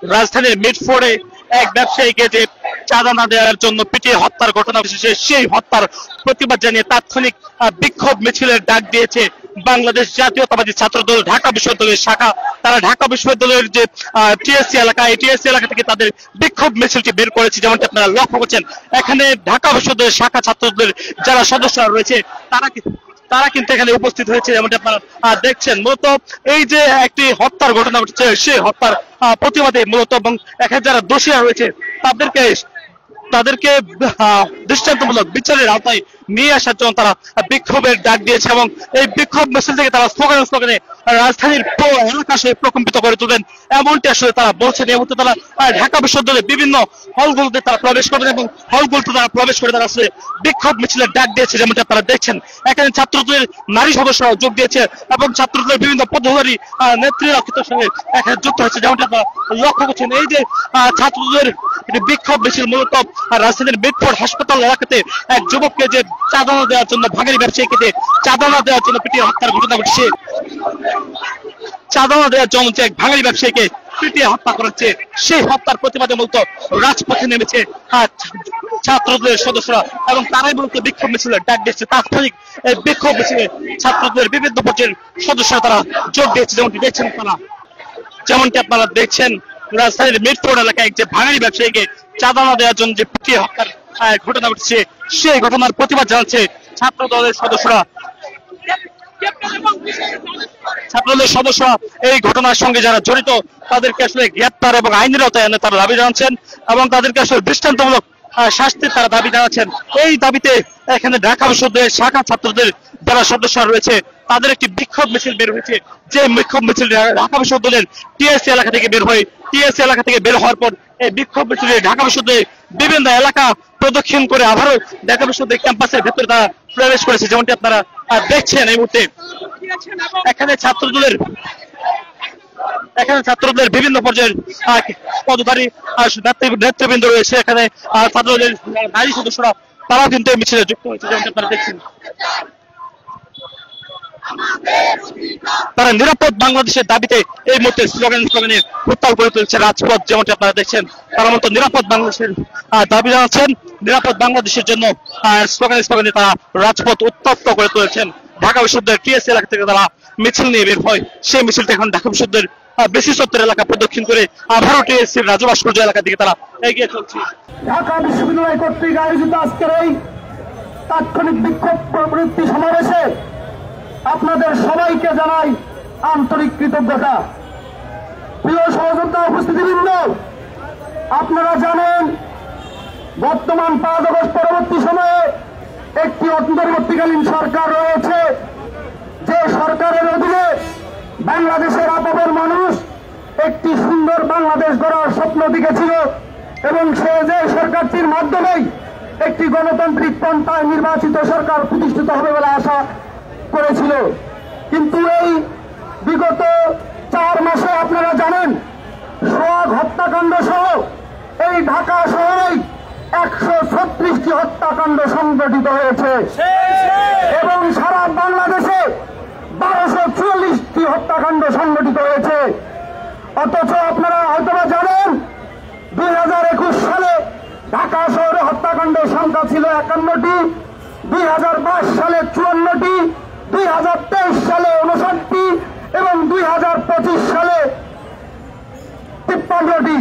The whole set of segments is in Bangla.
রাজধানীর মিটফোর্ডে এক ব্যবসায়ীকে যে চাঁদা না দেওয়ার জন্য পিটিয়ে হত্যার ঘটনা ঘটেছে, সেই হত্যার প্রতিবাদ জানিয়ে তাৎক্ষণিক বিক্ষোভ মিছিলের ডাক দিয়েছে বাংলাদেশ জাতীয়তাবাদী ছাত্রদল ঢাকা বিশ্ববিদ্যালয়ের শাখা। তারা ঢাকা বিশ্ববিদ্যালয়ের যে টিএসসি এলাকা, এই টিএসসি এলাকা থেকে তাদের বিক্ষোভ মিছিলটি বের করেছে। যেমনটি আপনারা লক্ষ্য করছেন, এখানে ঢাকা বিশ্ববিদ্যালয়ের শাখা ছাত্রদলের যারা সদস্যরা রয়েছে তারা কিন্তু এখানে উপস্থিত হয়েছে। যেমনটি আপনারা দেখছেন, মূলত এই যে একটি হত্যার ঘটনা ঘটেছে, সেই হত্যার প্রতিবাদে মূলত, এবং এখানে যারা দোষীরা রয়েছে তাদেরকে দৃষ্টান্তমূলক বিচারের আওতায় নিয়ে আসার জন্য তারা বিক্ষোভের ডাক দিয়েছে। এবং এই বিক্ষোভ মিছিল থেকে তারা স্লোগানে রাজধানীর এলাকা সে প্রকম্পিত করে তুলেন, এমনটি আসলে তারা বলছেন। এই মুহূর্তে তারা ঢাকা বিশ্ববিদ্যালয়ের বিভিন্ন হলগুলোতে তারা প্রবেশ করবেন এবং হলগুলোতে তারা প্রবেশ করে তারা আসলে বিক্ষোভ মিছিলের ডাক দিয়েছে। যেমনটি আপনারা দেখছেন, এখানে ছাত্রদলের নারী সদস্যরাও যোগ দিয়েছে এবং ছাত্রদলের বিভিন্ন পদধারী নেত্রীরা সঙ্গে এখানে যুক্ত হয়েছে। যেমনটি আপনারা লক্ষ্য করছেন, এই যে ছাত্রদলের বিক্ষোভ মিছিল মূলত রাজধানীর মিটফোর্ড হাসপাতাল এলাকাতে এক যুবককে যে চাঁদা না দেওয়ার জন্য, ভাঙারি ব্যবসায়ীকে চাঁদা না দেওয়ার জন্য পিটিয়ে হত্যার ঘটনা ঘটেছে। চাঁদা না দেওয়ার জন্য যে এক ভাঙারি ব্যবসায়ীকে পিটিয়ে হত্যা করেছে, সেই হত্যার প্রতিবাদে মূলত রাজপথে নেমেছে ছাত্রদলের সদস্যরা এবং তারাই মূলত বিক্ষোভ মিছিলের ডাক দিয়েছে। তাৎক্ষণিক এই বিক্ষোভ মিছিলে ছাত্রদলের বিভিন্ন পর্যায়ের সদস্যরা তারা যোগ দিয়েছে। যেমনটি আপনারা দেখছেন, রাজধানীর মিটফোর্ড এলাকায় যে ভাঙারি ব্যবসায়ীকে চাঁদা না দেওয়ার জন্য যে পিটিয়ে হত্যার ঘটনা ঘটেছে, সেই ঘটনার প্রতিবাদ জানাচ্ছে ছাত্রদলের সদস্যরা। এই ঘটনার সঙ্গে যারা জড়িত তাদেরকে আসলে গ্রেপ্তার এবং আইনের আওতায় এনে তারা দাবি জানাচ্ছেন এবং তাদেরকে আসলে দৃষ্টান্তমূলক শাস্তির তারা দাবি জানাচ্ছেন। এই দাবিতে এখানে ঢাকা বিশ্ববিদ্যালয়ের শাখা ছাত্রদের যারা সদস্যরা রয়েছে তাদের একটি বিক্ষোভ মিছিল বের হয়েছে। যে বিক্ষোভ মিছিল ঢাকা বিশ্ববিদ্যালয়ের টিএসসি এলাকা থেকে বের হয়, টিএসসি এলাকা থেকে বের হওয়ার পর এই বিক্ষোভ মিছিলে ঢাকা বিশ্ববিদ্যালয়ের বিভিন্ন এলাকা প্রদক্ষিণ করে আবারও ঢাকা বিশ্ববিদ্যালয় ক্যাম্পাসের ভেতরে তারা প্রবেশ করেছে। যেমনটি আপনারা দেখছেন, এই মুহূর্তে এখানে ছাত্রদের বিভিন্ন পর্যায়ের পদধারী নেতৃবৃন্দ রয়েছে। এখানে ছাত্রদের নারী সদস্যরা তারা কিন্তু এই মিছিলে যুক্ত হয়েছে। যেমনটি আপনারা দেখছেন, তারা নিরাপদ বাংলাদেশের দাবিতে এই মুহূর্তে স্লোগানে উত্তাল করে তুলছে রাজপথ। যেমনটি আপনারা দেখছেন, তারা মূলত নিরাপদ বাংলাদেশের দাবি জানাচ্ছেন। নিরাপদ বাংলাদেশের জন্য স্লোগানে তারা রাজপথ উত্তপ্ত করে তুলেছেন। ঢাকা বিশ্ববিদ্যালয়ের টিএসসি এলাকা থেকে তারা মিছিল নিয়ে বের হয়। সেই মিছিলটা এখন ঢাকা বিশ্ববিদ্যালয়ের বেশি সত্তর এলাকা প্রদক্ষিণ করে আবারও টিএসসির রাজু ভাস্কর্য এলাকার দিকে তারা এগিয়ে চলছে। ঢাকা বিশ্ববিদ্যালয় কর্তৃক আয়োজিত আজকের এই তাৎক্ষণিক বিক্ষোভ প্রবৃত্তি সমাবেশে আপনাদের সবাইকে জানাই আন্তরিক কৃতজ্ঞতা। প্রিয় সহযোদ্ধা উপস্থিতিবৃন্দ, আপনারা জানেন বর্তমান 5 আগস্ট পরবর্তী সময়ে একটি অন্তর্বর্তীকালীন সরকার রয়েছে, যে সরকারের অধীনে বাংলাদেশের আপামর মানুষ একটি সুন্দর বাংলাদেশ গড়ার স্বপ্ন দেখেছিল এবং সে যে সরকারটির মাধ্যমেই একটি গণতান্ত্রিক পন্থায় নির্বাচিত সরকার প্রতিষ্ঠিত হবে বলে আশা করেছিল। কিন্তু এই বিগত 4 মাসে আপনারা জানেন সোহাগ হত্যাকাণ্ড সহ এই ঢাকা শহরেই 136টি হত্যাকাণ্ড সংঘটিত হয়েছে এবং সারা বাংলাদেশে 1244টি হত্যাকাণ্ড সংঘটিত হয়েছে। অথচ আপনারা হয়তোবা জানেন 2021 সালে ঢাকা শহরে হত্যাকাণ্ডের সংখ্যা ছিল 51টি, 2022 সালে 54টি, 2023 সালে 59টি এবং 2025 সালে 53টি।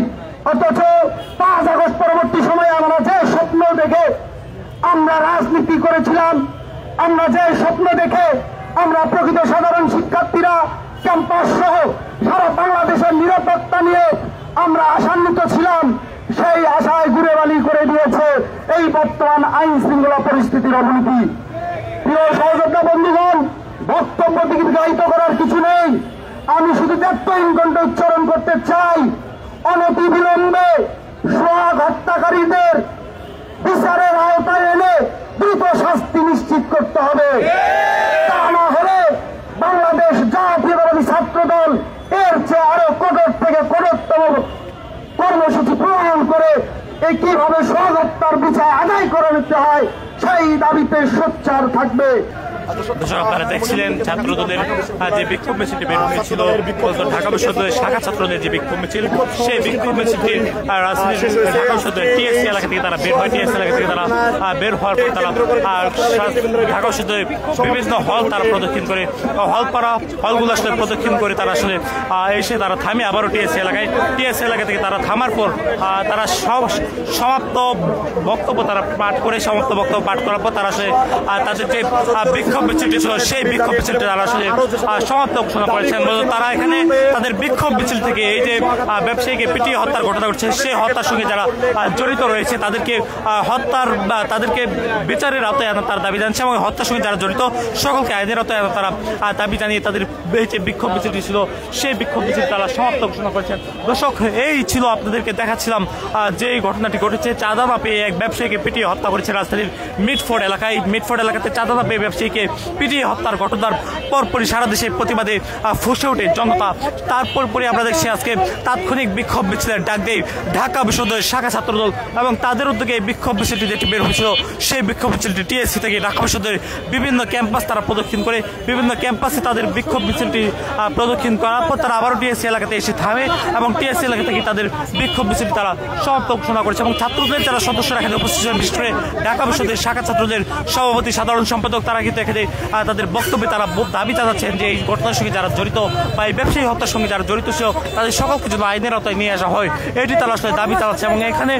অথচ 5 আগস্ট পরবর্তী সময়ে আমরা যে স্বপ্ন দেখে আমরা রাজনীতি করেছিলাম, আমরা যে স্বপ্ন দেখে আমরা প্রকৃত সাধারণ শিক্ষার্থীরা ক্যাম্পাস সহ সারা বাংলাদেশের নিরাপত্তা নিয়ে আমরা আশান্বিত ছিলাম, সেই আশায় গুড়ে বালি করে দিয়েছে এই বর্তমান আইন শৃঙ্খলা পরিস্থিতির অবনতি। প্রিয় সহযোদ্ধা বন্ধুগণ, বক্তব্য দীর্ঘায়িত করার কিছু নেই, আমি শুধু তত্ত্বহীন কণ্ঠ উচ্চারণ করতে চাই, অনতিবিলম্বে সোহাগ হত্যাকারীদের বিচারের আওতায় এনে দ্রুত শাস্তি নিশ্চিত করতে হবে। তা না হলে বাংলাদেশ জাতীয়তাবাদী ছাত্রদল এর চেয়ে আরো কঠোর থেকে কঠোরতম কর্মসূচি প্রণয়ন করে এই কিভাবে সোহাগ হত্যার বিচার আদায় করে নিতে হয় সেই দাবিতে সোচ্চার থাকবে। দর্শক আপনারা দেখছিলেন ছাত্রদের যে বিক্ষোভ মিছিলটি বের হয়েছিল ঢাকা বিশ্ববিদ্যালয়ের শাখা ছাত্রদের যে বিক্ষোভ মিছিল, সেই বিক্ষোভ মিছিলটি রাজধানীর ঢাকা বিশ্ববিদ্যালয়ের টিএসসি এলাকা থেকে তারা বের হয়। টিএসসি এলাকা থেকে তারা বের হওয়ার পর তারা ঢাকা বিশ্ববিদ্যালয়ের বিভিন্ন হল তারা প্রদক্ষিণ করে, হলগুলো আসলে প্রদক্ষিণ করে তারা আসলে এসে তারা থামে আবারও টিএসসি এলাকায়। টিএসসি এলাকা থেকে তারা থামার পর তারা সমাপ্ত বক্তব্য তারা পাঠ করে, সমাপ্ত বক্তব্য পাঠ করার পর তারা আসলে তাদের যে বিক্ষোভ মিছিলটি ছিল সেই বিক্ষোভ মিছিলটি তারা আসলে সমাপ্ত ঘোষণা করেছেন। তারা এখানে তাদের বিক্ষোভ মিছিল থেকে এই যে ব্যবসায়ীকে পিটিয়ে হত্যার ঘটনা ঘটছে সেই হত্যার সঙ্গে যারা জড়িত রয়েছে তাদেরকে তাদেরকে বিচারের আওতায় আনার তার দাবি জানাচ্ছে এবং হত্যার সঙ্গে যারা জড়িত সকলকে আইনের আওতায় আনার তারা দাবি জানিয়ে তাদের যে বিক্ষোভ মিছিলটি ছিল সেই বিক্ষোভ মিছিল তারা সমাপ্ত ঘোষণা করেছেন। দর্শক এই ছিল আপনাদেরকে দেখাচ্ছিলাম যে ঘটনাটি ঘটেছে। চাঁদা না পেয়ে এক ব্যবসায়ীকে পিটিয়ে হত্যা করেছে রাজধানীর মিটফোর্ড এলাকায়। মিটফোর্ড এলাকাতে চাঁদা না পেয়ে ব্যবসায়ীকে পিটিয়ে হত্যার ঘটনার পরপরই সারা দেশে প্রতিবাদে ফুসে ওঠে জনতা। তারপরই আমরা দেখছি আজকে তাৎক্ষণিক বিক্ষোভ মিছিলের ডাক দেয় ঢাকা বিশ্ববিদ্যালয়ের শাখা ছাত্রদল এবং তাদের উদ্যোগে বিক্ষোভ মিছিলটি যেটি বের হয়েছিল সেই বিক্ষোভ মিছিলটি টিএসসি থেকে ঢাকা বিশ্ববিদ্যালয়ের বিভিন্ন ক্যাম্পাস তারা প্রদক্ষিণ করে, বিভিন্ন ক্যাম্পাসে তাদের বিক্ষোভ মিছিলটি প্রদক্ষিণ করার পর তারা আবারও টিএসসি এলাকাতে এসে থামে এবং টিএসসি এলাকা থেকে তাদের বিক্ষোভ মিছিলটি তারা সমাপ্ত ঘোষণা করেছে। এবং ছাত্রদের যারা সদস্যরা এখানে উপস্থিত ছিলেন, বিশেষ করে ঢাকা বিশ্ববিদ্যালয়ের শাখা ছাত্রদের সভাপতি সাধারণ সম্পাদক, তারা কিন্তু এখানে তাদের বক্তব্যে তারা দাবি জানাচ্ছেন যে এই ঘটনার সঙ্গে যারা জড়িত বা এই ব্যবসায়ী হত্যার সঙ্গে যারা জড়িত ছিল তাদের সকলকে যেন আইনের আওতায় নিয়ে আসা হয় এটি তারা আসলে দাবি চালাচ্ছে। এবং এখানে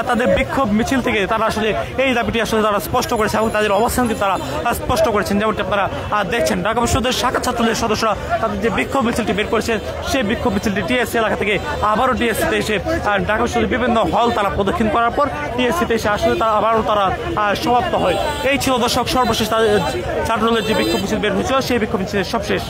তাদের বিক্ষোভ মিছিল থেকে তারা আসলে এই দাবিটি আসলে তারা স্পষ্ট করেছে এবং তাদের অবস্থানকে তারা স্পষ্ট করেছেন। যেমনটি আপনারা দেখছেন ঢাকা বিশ্ববিদ্যালয়ের শাখা ছাত্রদের সদস্যরা তাদের যে বিক্ষোভ মিছিলটি বের করেছে সেই বিক্ষোভ মিছিলটি টিএসসি এলাকা থেকে আবারও টিএসসিতে এসে ঢাকা বিশ্ববিদ্যালয়ের বিভিন্ন হল তারা প্রদক্ষিণ করার পর টিএসসিতে এসে আসলে তারা আবারও তারা সমাপ্ত হয়। এই ছিল দর্শক সর্বশেষ ছাত্রদলের যে বিক্ষোভ মিছিল বের হয়েছিল সেই বিক্ষোভ মিছিলের সবশেষ